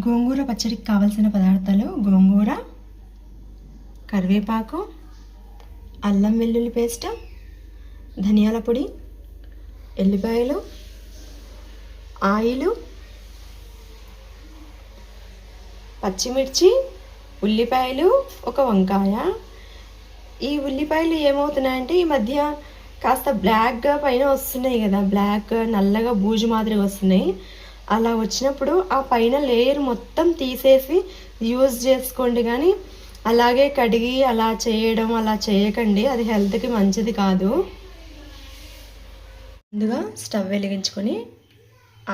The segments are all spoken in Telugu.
గోంగూర పచ్చడికి కావలసిన పదార్థాలు: గోంగూర, కరివేపాకు, అల్లం వెల్లుల్లి పేస్ట్, ధనియాల పొడి, ఎల్లిపాయలు, ఆయిలు, పచ్చిమిర్చి, ఉల్లిపాయలు, ఒక వంకాయ. ఈ ఉల్లిపాయలు ఏమవుతున్నాయంటే ఈ మధ్య కాస్త బ్లాక్గా పైన వస్తున్నాయి కదా, బ్లాక్ నల్లగా బూజు మాదిరి వస్తున్నాయి. అలా వచ్చినప్పుడు ఆ పైన లేయర్ మొత్తం తీసేసి యూజ్ చేసుకోండి, కానీ అలాగే కడిగి అలా చేయకండి, అది హెల్త్కి మంచిది కాదు. ముందుగా స్టవ్ వెలిగించుకొని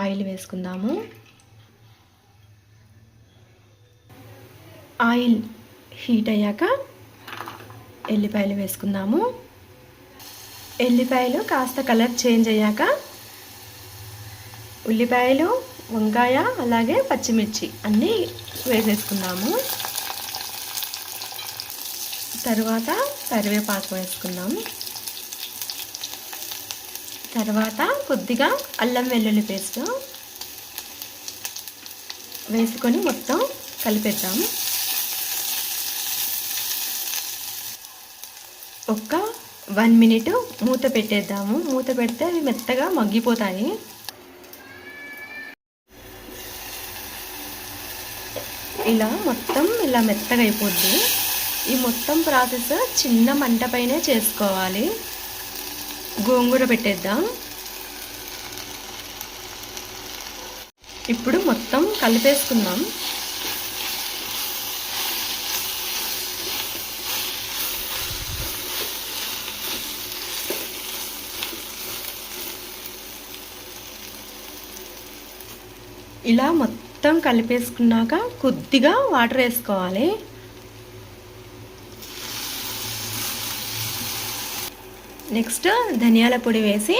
ఆయిల్ వేసుకుందాము. ఆయిల్ హీట్ అయ్యాక ఎల్లిపాయలు వేసుకుందాము. ఎల్లిపాయలు కాస్త కలర్ చేంజ్ అయ్యాక ఉల్లిపాయలు, వంకాయ, అలాగే పచ్చిమిర్చి అన్నీ వేసేసుకుందాము. తర్వాత కరివేపాకు వేసుకుందాము. తర్వాత కొద్దిగా అల్లం వెల్లుల్లి పేస్ట్ వేసుకొని మొత్తం కలిపేద్దాము. ఒక్క 1 మినిట్ మూత పెట్టేద్దాము. మూత పెడితే అవి మెత్తగా మగ్గిపోతాయి. ఇలా మెత్తగా అయిపోద్ది. ఈ మొత్తం ప్రాసెస్ చిన్న మంట పైనే చేసుకోవాలి. గోంగూర పెట్టేద్దాం. ఇప్పుడు మొత్తం కలిపేసుకుందాం. ఇలా మొత్తం కలిపేసుకున్నాక కొద్దిగా వాటర్ వేసుకోవాలి. నెక్స్ట్ ధనియాల పొడి వేసి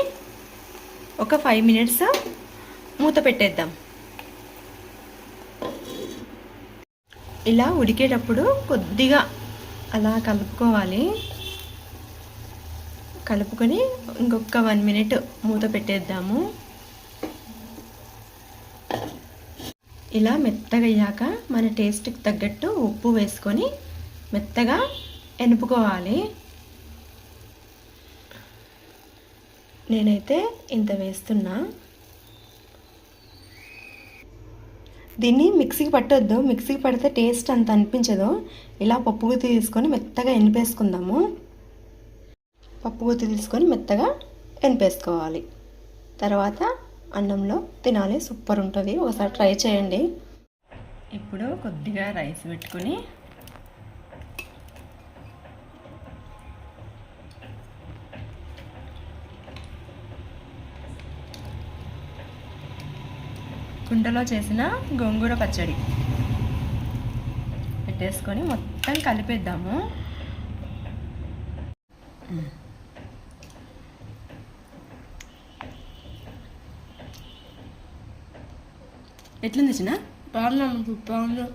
ఒక 5 మినిట్స్ మూత పెట్టేద్దాం. ఇలా ఉడికేటప్పుడు కొద్దిగా అలా కలుపుకోవాలి. కలుపుకొని ఇంకొక 1 మినిట్ మూత పెట్టేద్దాము. ఇలా మెత్తగా అయ్యాక మన టేస్ట్కి తగ్గట్టు ఉప్పు వేసుకొని మెత్తగా ఎనుపుకోవాలి. నేనైతే ఇంత వేస్తున్నా. దీన్ని మిక్సీకి పట్టొద్దు, మిక్సీకి పడితే టేస్ట్ అంత అనిపించదు. ఇలా పప్పు గుత్తి తీసుకొని మెత్తగా ఎనిపేసుకుందాము. పప్పు గుత్తి తీసుకొని మెత్తగా ఎనిపేసుకోవాలి. తర్వాత అన్నంలో తినాలి, సూపర్ ఉంటుంది. ఒకసారి ట్రై చేయండి. ఇప్పుడు కొద్దిగా రైస్ పెట్టుకొని కుండలో చేసిన గోంగూర పచ్చడి పెట్టేసుకొని మొత్తం కలిపేద్దాము. ఎట్లుంది చిన్న? బాగుంది.